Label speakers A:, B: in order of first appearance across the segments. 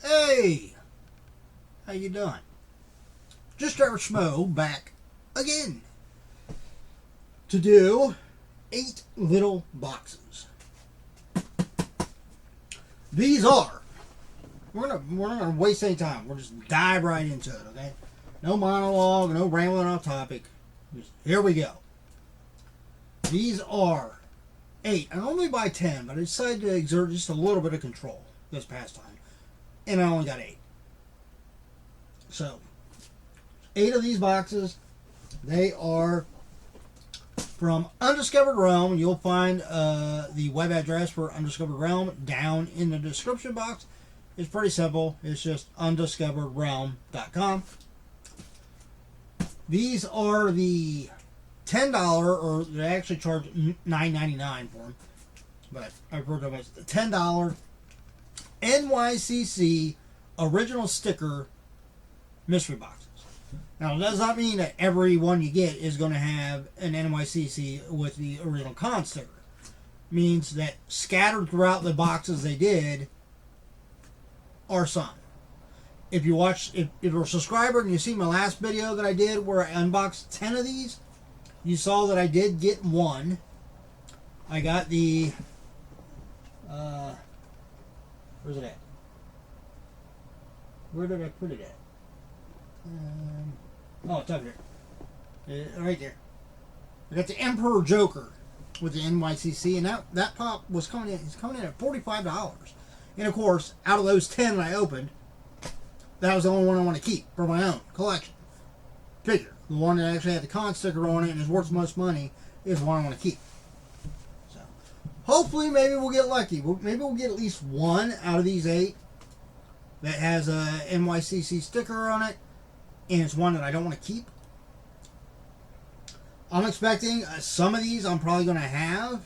A: Hey, how you doing? Just Average Schmo back again to do 8 little boxes. These are, we're not gonna waste any time. We'll just dive right into it, okay? No monologue, no rambling off topic. Just, here we go. These are 8. I normally buy 10, but I decided to exert just a little bit of control this past time, and I only got 8. So, 8 of these boxes. They are from Undiscovered Realm. You'll find the web address for Undiscovered Realm down in the description box. It's pretty simple. It's just undiscoveredrealm.com. These are the $10, or they actually charge $9.99 for them, but I refer to them as the $10 NYCC original sticker mystery boxes. Now, it does not mean that every one you get is going to have an NYCC with the original con sticker. It means that scattered throughout the boxes they did are some. If you're a subscriber and you see my last video that I did where I unboxed 10 of these, you saw that I did get one. I got the where's it at? Where did I put it at? Oh, it's up here. Right there. I got the Emperor Joker with the NYCC, and that pop was coming in. It's coming in at $45. And of course, out of those 10 that I opened, that was the only one I want to keep for my own collection. Figure. The one that actually had the con sticker on it and is worth the most money is the one I want to keep. So, hopefully, maybe we'll get lucky. Maybe we'll get at least one out of these 8 that has a NYCC sticker on it, and it's one that I don't want to keep. I'm expecting some of these I'm probably going to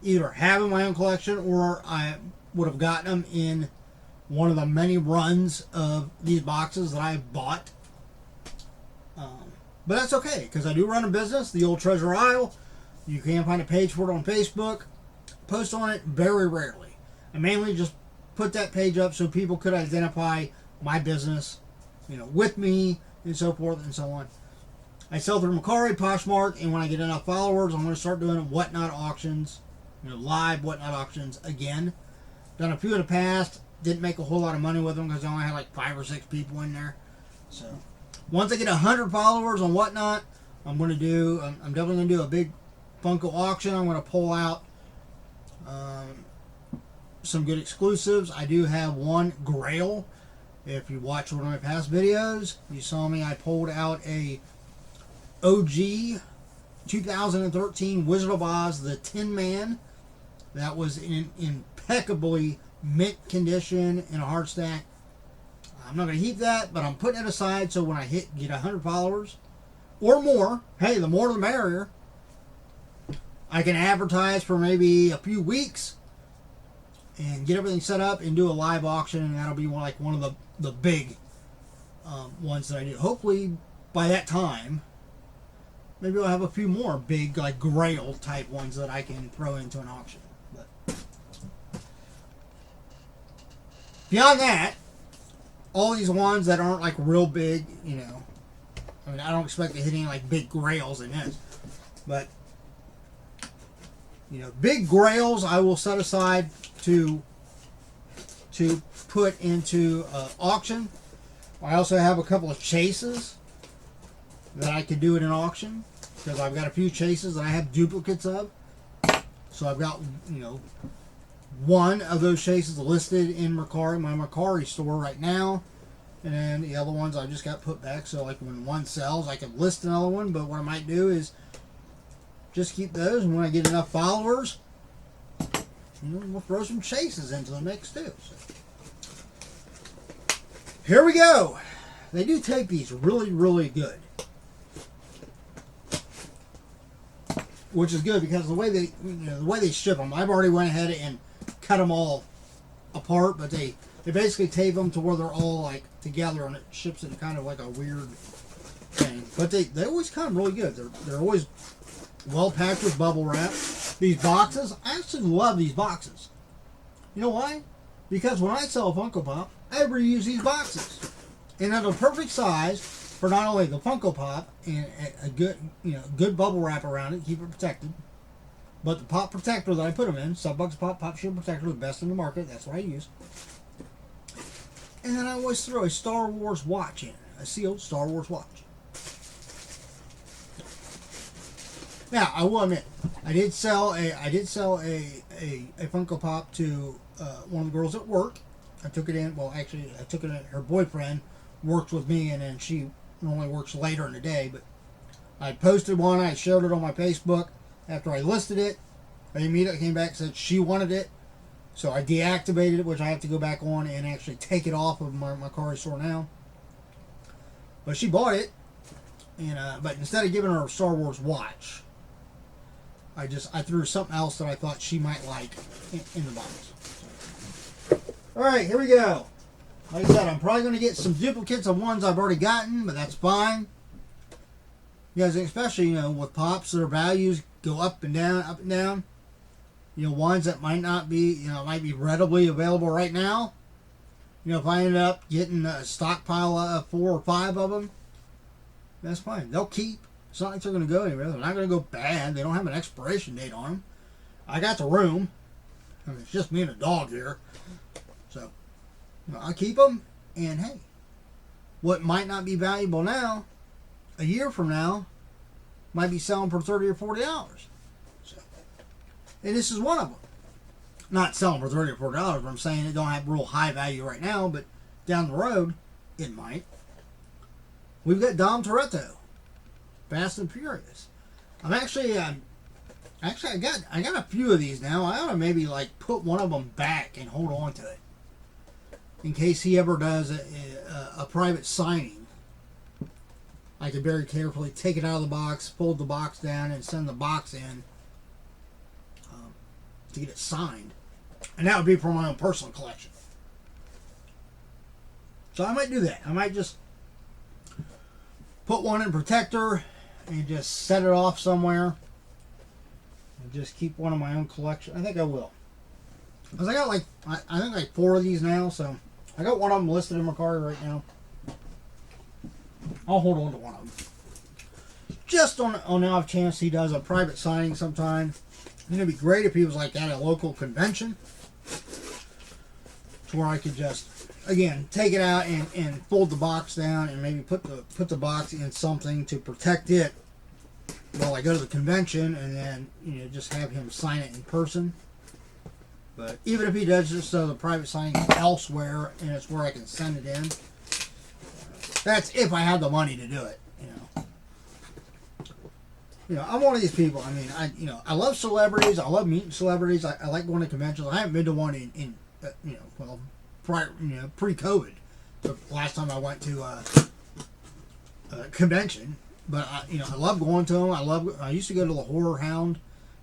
A: either have in my own collection, or I would have gotten them in one of the many runs of these boxes that I've bought. But that's okay, because I do run a business, the Old Treasure Isle. You can find a page for it on Facebook. Post on it very rarely. I mainly just put that page up so people could identify my business, with me, and so forth and so on. I sell through Macari, Poshmark, and when I get enough followers, I'm going to start doing whatnot auctions, live whatnot auctions again. Done a few in the past. Didn't make a whole lot of money with them because I only had like 5 or 6 people in there. So, once I get 100 followers on whatnot, I'm definitely going to do a big Funko auction. I'm going to pull out some good exclusives. I do have one Grail. If you watch one of my past videos, you saw me. I pulled out a OG 2013 Wizard of Oz, the Tin Man. That was in impeccably mint condition in a hard stack. I'm not going to keep that, but I'm putting it aside so when I get 100 followers or more, hey, the more the merrier, I can advertise for maybe a few weeks and get everything set up and do a live auction, and that'll be one of the big ones that I do. Hopefully by that time, maybe I'll have a few more big Grail type ones that I can throw into an auction. But beyond that, all these ones that aren't real big, I don't expect to hit any big Grails in this, but big Grails I will set aside to put into auction. I also have a couple of chases that I could do in an auction, because I've got a few chases that I have duplicates of. So I've got one of those chases listed in my Macari store right now, and then the other ones I just got put back, so when one sells I can list another one. But what I might do is just keep those, and when I get enough followers, we'll throw some chases into the mix too. So, here we go. They do take these really, really good, which is good because the way they ship them, I've already went ahead and cut them all apart, but they basically tape them to where they're all together, and it ships in kind of a weird thing. But they always come really good. They're always well packed with bubble wrap. These boxes, I actually love these boxes. You know why? Because when I sell a Funko Pop, I reuse these boxes, and they're the perfect size for not only the Funko Pop and a good, good bubble wrap around it, keep it protected, but the pop protector that I put them in, Subbugs Pop Shield Protector, the best in the market. That's what I use. And then I always throw a Star Wars watch in, a sealed Star Wars watch. Now, I will admit, I did sell a Funko Pop to one of the girls at work. I took it in. Well, actually, I took it in. Her boyfriend works with me, and then she normally works later in the day. But I posted one. I shared it on my Facebook. After I listed it, I immediately came back and said she wanted it. So I deactivated it, which I have to go back on and actually take it off of my car store now. But she bought it, and but instead of giving her a Star Wars watch, I threw something else that I thought she might like in the box. All right, here we go. Like I said, I'm probably going to get some duplicates of ones I've already gotten, but that's fine. Because especially, with pops, their values go up and down, up and down. Ones that might not be, might be readily available right now. If I end up getting a stockpile of 4 or 5 of them, that's fine. They'll keep. It's not like they're going to go anywhere. They're not going to go bad. They don't have an expiration date on them. I got the room. I mean, it's just me and a dog here. So, I keep them. And hey, what might not be valuable now, a year from now, might be selling for $30 or $40. So, and this is one of them. Not selling for $30 or $40, but I'm saying it don't have real high value right now, but down the road, it might. We've got Dom Toretto, Fast and Furious. I'm actually, I got a few of these now. I ought to maybe put one of them back and hold on to it in case he ever does a private signing. I could very carefully take it out of the box, fold the box down, and send the box in to get it signed. And that would be for my own personal collection. So I might do that. I might just put one in protector and just set it off somewhere and just keep one in my own collection. I think I will. Because I got I think 4 of these now, so I got one of them listed in my car right now. I'll hold on to one of them. Just on the off chance he does a private signing sometime. It'd be great if he was at a local convention, to where I could just, again, take it out and fold the box down and maybe put the box in something to protect it while I go to the convention, and then just have him sign it in person. But even if he does just the private signing elsewhere and it's where I can send it in, that's if I have the money to do it. I'm one of these people. I mean, I love celebrities. I love meeting celebrities. I like going to conventions. I haven't been to one in pre-COVID. The last time I went to a convention, but I love going to them. I used to go to the Horror Hound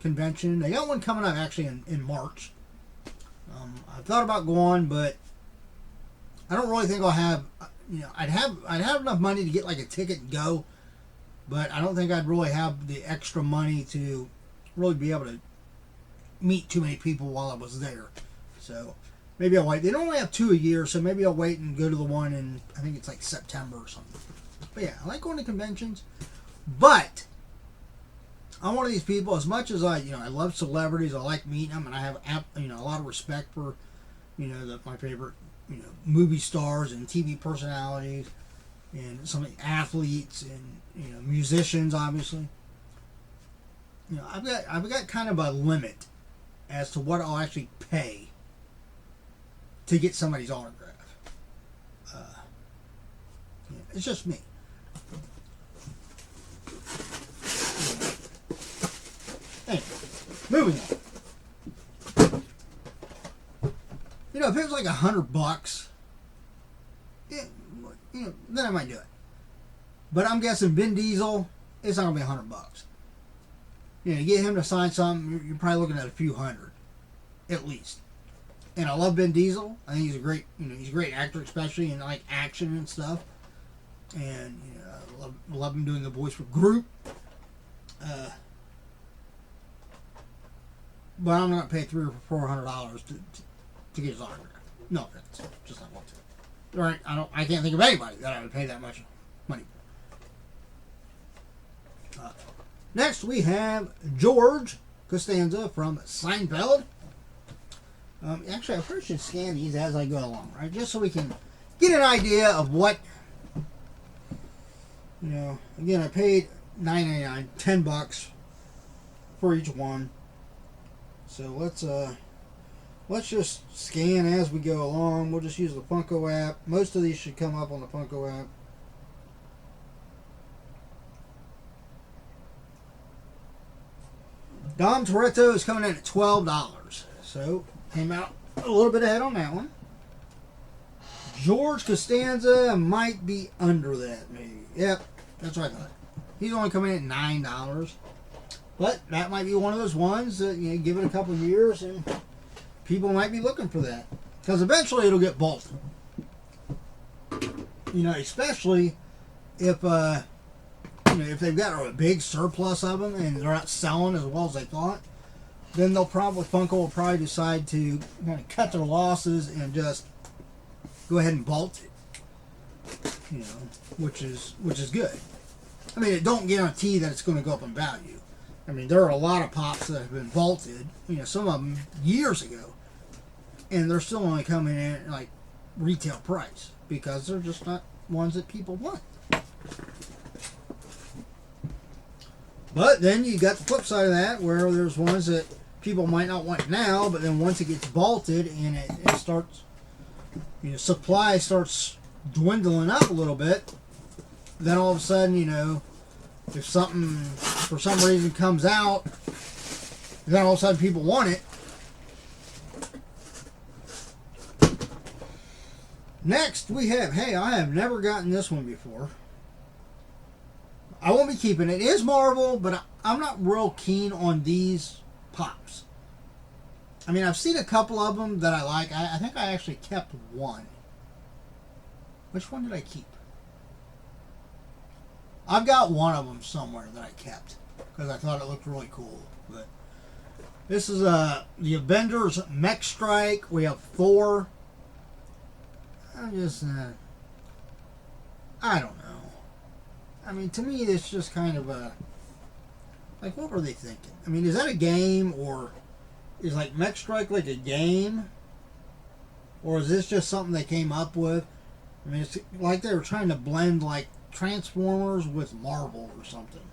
A: convention. They got one coming up actually in March. I thought about going, but I don't really think I'll have. I'd have enough money to get a ticket and go. But I don't think I'd really have the extra money to really be able to meet too many people while I was there. So maybe I'll wait. They don't only have 2 a year, so maybe I'll wait and go to the one in, I think it's September or something. But yeah, I like going to conventions. But I'm one of these people, as much as I love celebrities, I like meeting them, and I have a lot of respect for my favorite movie stars and TV personalities and some of the athletes and musicians, obviously. I've got kind of a limit as to what I'll actually pay to get somebody's autograph. It's just me. Anyway, moving on. If it was $100, then I might do it. But I'm guessing Vin Diesel, it's not gonna be $100. To get him to sign something, you're probably looking at a few hundred, at least. And I love Vin Diesel. I think he's a great, he's a great actor, especially in action and stuff. And I love him doing the voice for Groot. But I'm not gonna pay $300 or $400 to get his autograph. No offense, just not want to. Right? I can't think of anybody that I would pay that much money. Next, we have George Costanza from Seinfeld. Actually, I first should scan these as I go along, right? Just so we can get an idea of what, you know. Again, I paid $9.99, $10 for each one. So let's just scan as we go along. We'll just use the Funko app. Most of these should come up on the Funko app. Dom Toretto is coming in at $12. So, came out a little bit ahead on that one. George Costanza might be under that, maybe. Yep, that's what I thought. He's only coming in at $9. But that might be one of those ones that, you know, give it a couple of years and people might be looking for that. Because eventually it'll get bolted. You know, especially if if they've got a big surplus of them and they're not selling as well as they thought, then Funko will probably decide to kind of cut their losses and just go ahead and bolt it. You know, which is good. I mean, it don't guarantee that it's going to go up in value. I mean, there are a lot of pops that have been vaulted, you know, some of them years ago, and they're still only coming in at like retail price because they're just not ones that people want. But then you got the flip side of that, where there's ones that people might not want now, but then once it gets bolted and it starts, you know, supply starts dwindling up a little bit, then all of a sudden, you know, if something for some reason comes out, then all of a sudden people want it. Next we have, hey, I have never gotten this one before. I won't be keeping it. It is Marvel, but I'm not real keen on these pops. I mean, I've seen a couple of them that I like. I think I actually kept one. Which one did I keep? I've got one of them somewhere that I kept because I thought it looked really cool. But this is the Avengers Mech Strike. We have Thor. I don't know. I mean, to me, it's just kind of a... Like, what were they thinking? I mean, is that a game, or is, like, Mech Strike like a game? Or is this just something they came up with? I mean, it's like they were trying to blend, like, Transformers with Marvel or something.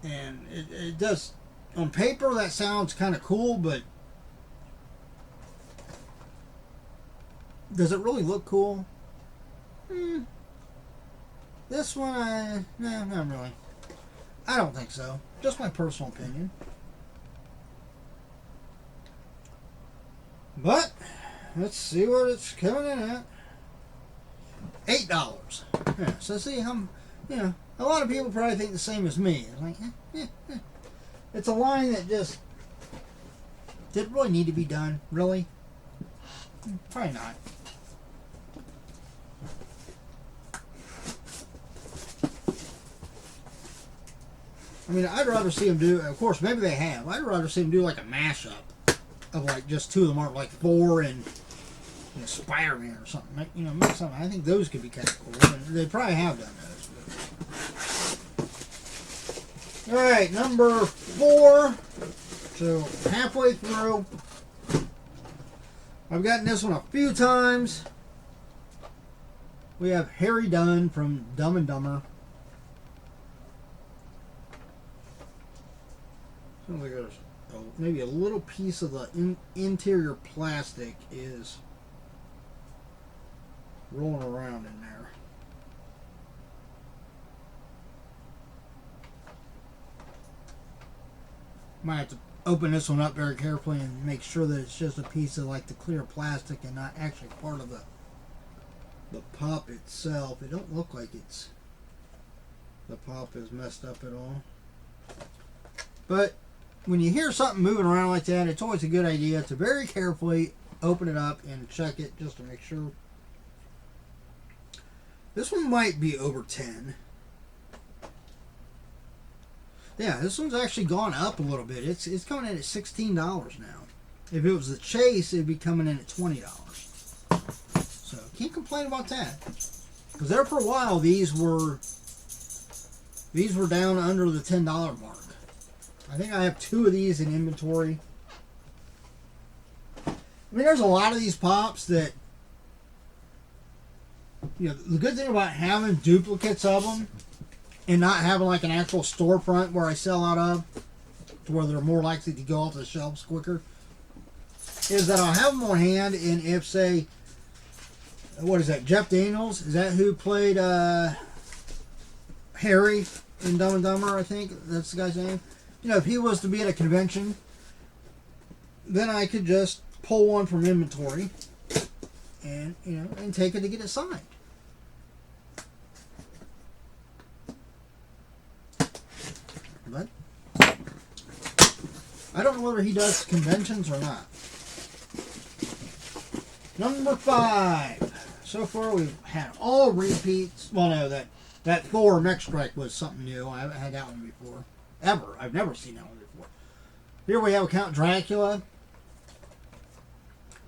A: And it does... On paper, that sounds kind of cool, but... Does it really look cool? This one, nah, not really. I don't think so. Just my personal opinion. But, let's see what it's coming in at. $8. Yeah, so see, a lot of people probably think the same as me. It's like, It's a line that just, did it really need to be done? Really? Probably not. I mean, I'd rather see them do, of course, maybe they have. I'd rather see them do like a mashup of like just two of them, are like Thor and Spider-Man or something. Make something. I think those could be kind of cool. And they probably have done those. All right, number 4. So halfway through. I've gotten this one a few times. We have Harry Dunn from Dumb and Dumber. Sounds like there's maybe a little piece of the interior plastic is rolling around in there. Might have to open this one up very carefully and make sure that it's just a piece of like the clear plastic and not actually part of the pop itself. It don't look like the pop is messed up at all. But when you hear something moving around like that, it's always a good idea to very carefully open it up and check it just to make sure. This one might be over 10. Yeah, this one's actually gone up a little bit. It's coming in at $16 now. If it was the Chase, it'd be coming in at $20. So can't complain about that. Because there for a while, these were down under the $10 mark. I think I have 2 of these in inventory. I mean, there's a lot of these pops that, you know, the good thing about having duplicates of them and not having like an actual storefront where I sell out of, to where they're more likely to go off the shelves quicker, is that I'll have them on hand, and if, say, what is that, Jeff Daniels? Is that who played Harry in Dumb and Dumber, I think? That's the guy's name. You know, if he was to be at a convention, then I could just pull one from inventory and, you know, and take it to get it signed. But I don't know whether he does conventions or not. Number 5. So far we've had all repeats. Well, no, that Thor Mech Strike was something new. I haven't had that one before. Ever. I've never seen that one before. Here we have Count Dracula.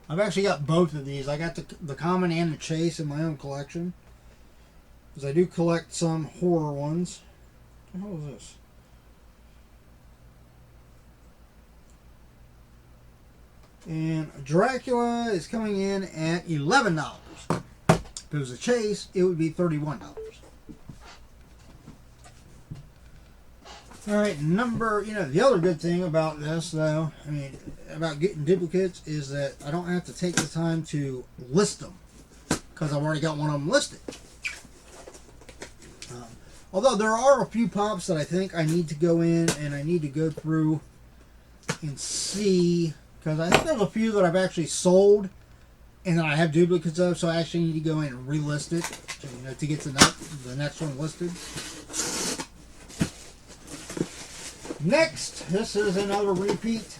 A: I've actually got both of these. I got the common and the chase in my own collection, because I do collect some horror ones. What the hell is this? And Dracula is coming in at $11. If it was a chase, it would be $31. Alright, the other good thing about this, though, I mean, about getting duplicates, is that I don't have to take the time to list them, because I've already got one of them listed. Although there are a few pops that I think I need to go in and I need to go through and see, because I think there's a few that I've actually sold and that I have duplicates of, so I actually need to go in and relist it to get the next one listed. Next, this is another repeat.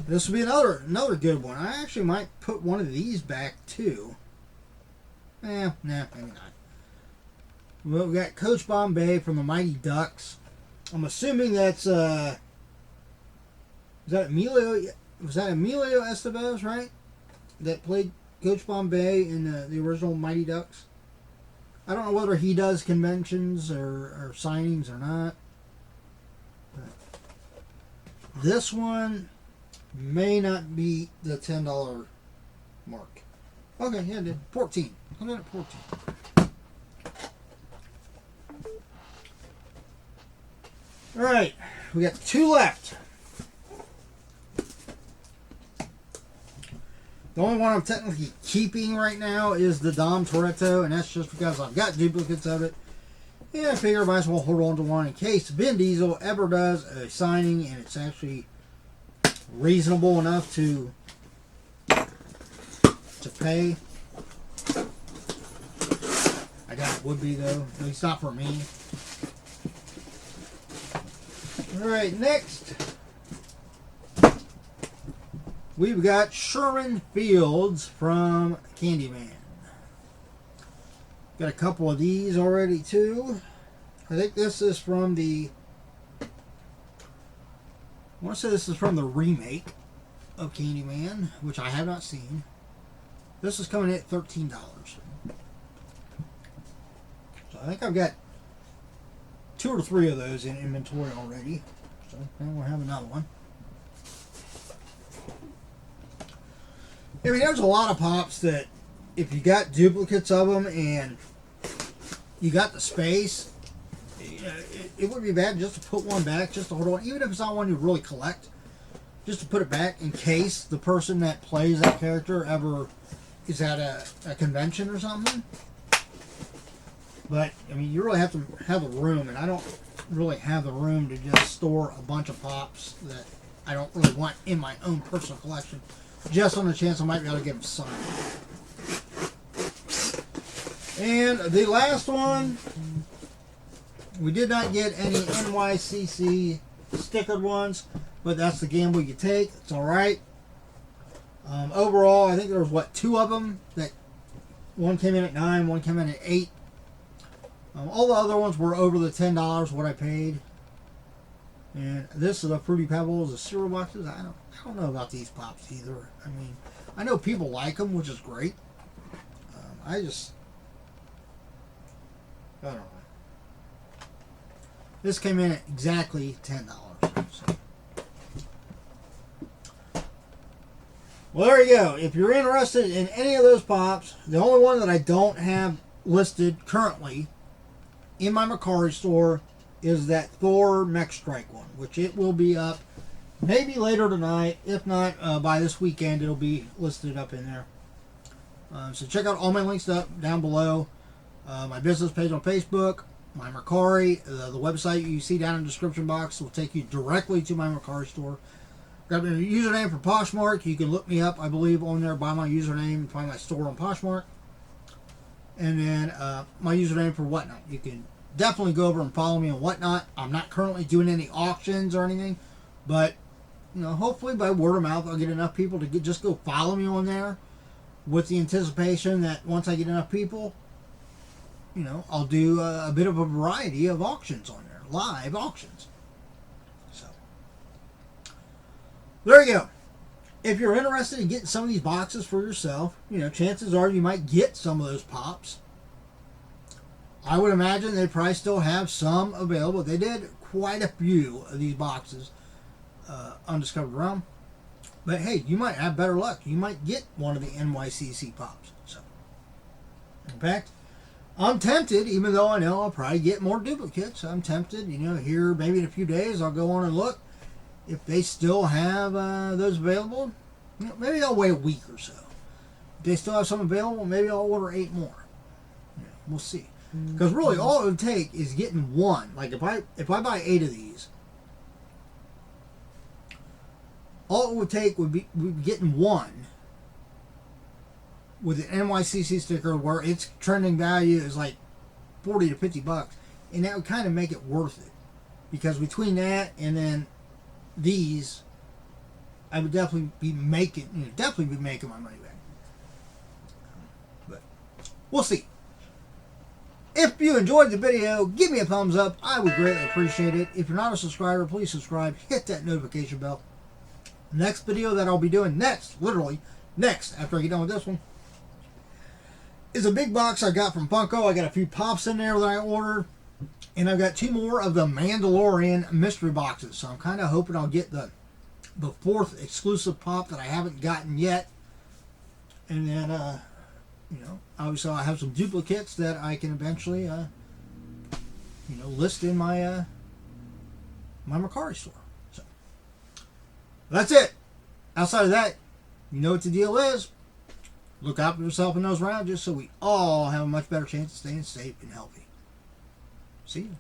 A: This will be another good one. I actually might put one of these back too. Nah, maybe not. Well, we got Coach Bombay from the Mighty Ducks. I'm assuming that's was that Emilio Estevez, right? That played Coach Bombay in the original Mighty Ducks. I don't know whether he does conventions or signings or not. This one may not be the $10 mark. Okay, yeah, it did. 14. I'm at 14. Alright, we got 2 left. The only one I'm technically keeping right now is the Dom Toretto, and that's just because I've got duplicates of it. Yeah, I figure I might as well hold on to one in case Vin Diesel ever does a signing and it's actually reasonable enough to pay. I doubt it would be, though. At least not for me. Alright, next we've got Sherman Fields from Candyman. Got a couple of these already too. I think this is from I want to say this is from the remake of Candyman, which I have not seen. This is coming in at $13. So I think I've got 2 or 3 of those in inventory already. So then we'll have another one. I mean, there's a lot of pops that if you got duplicates of them and you got the space, it would be bad just to put one back, just to hold on, even if it's not one you really collect, just to put it back in case the person that plays that character ever is at a convention or something. But, I mean, you really have to have the room, and I don't really have the room to just store a bunch of pops that I don't really want in my own personal collection, just on the chance I might be able to get them signed. And the last one, we did not get any NYCC stickered ones, but that's the gamble you take. It's alright. Overall, I think there was, 2 of them. That one came in at 9, one came in at 8. All the other ones were over the $10 what I paid. And this is a Fruity Pebbles, the cereal boxes. I don't know about these pops either. I mean, I know people like them, which is great. I don't know. This came in at exactly $10. So. Well, there you go. If you're interested in any of those pops, the only one that I don't have listed currently in my Mercari store is that Thor Mech Strike one, which it will be up maybe later tonight. If not, by this weekend, it'll be listed up in there. So check out all my links up down below. My business page on Facebook, my Mercari, the website you see down in the description box will take you directly to my Mercari store. Got my username for Poshmark. You can look me up, I believe, on there by my username and find my store on Poshmark. And then my username for Whatnot. You can definitely go over and follow me on Whatnot. I'm not currently doing any auctions or anything, but you know, hopefully by word of mouth, I'll get enough people to just go follow me on there, with the anticipation that once I get enough people, you know, I'll do a bit of a variety of auctions on there, live auctions. So there you go. If you're interested in getting some of these boxes for yourself, you know, chances are you might get some of those pops. I would imagine they probably still have some available. They did quite a few of these boxes, Undiscovered Realm. But hey, you might have better luck. You might get one of the NYCC pops. So, in fact, I'm tempted, even though I know I'll probably get more duplicates. I'm tempted, you know, here maybe in a few days I'll go on and look. If they still have those available, you know, maybe I'll wait a week or so. If they still have some available, maybe I'll order 8 more. Yeah, we'll see. Because really, all it would take is getting one. Like if I buy 8 of these, all it would take would be getting one with an NYCC sticker where its trending value is like $40 to $50, and that would kind of make it worth it. Because between that and then these, I would definitely be making my money back. But we'll see. If you enjoyed the video, give me a thumbs up. I would greatly appreciate it. If you're not a subscriber, please subscribe. Hit that notification bell. Next video that I'll be doing literally next, after I get done with this one, is a big box I got from Funko. I got a few pops in there that I ordered. And I've got 2 more of the Mandalorian mystery boxes. So I'm kind of hoping I'll get the 4th exclusive pop that I haven't gotten yet. And then, you know, obviously I have some duplicates that I can eventually, you know, list in my my Mercari store. So that's it. Outside of that, you know what the deal is. Look out for yourself and those around you so we all have a much better chance of staying safe and healthy. See you.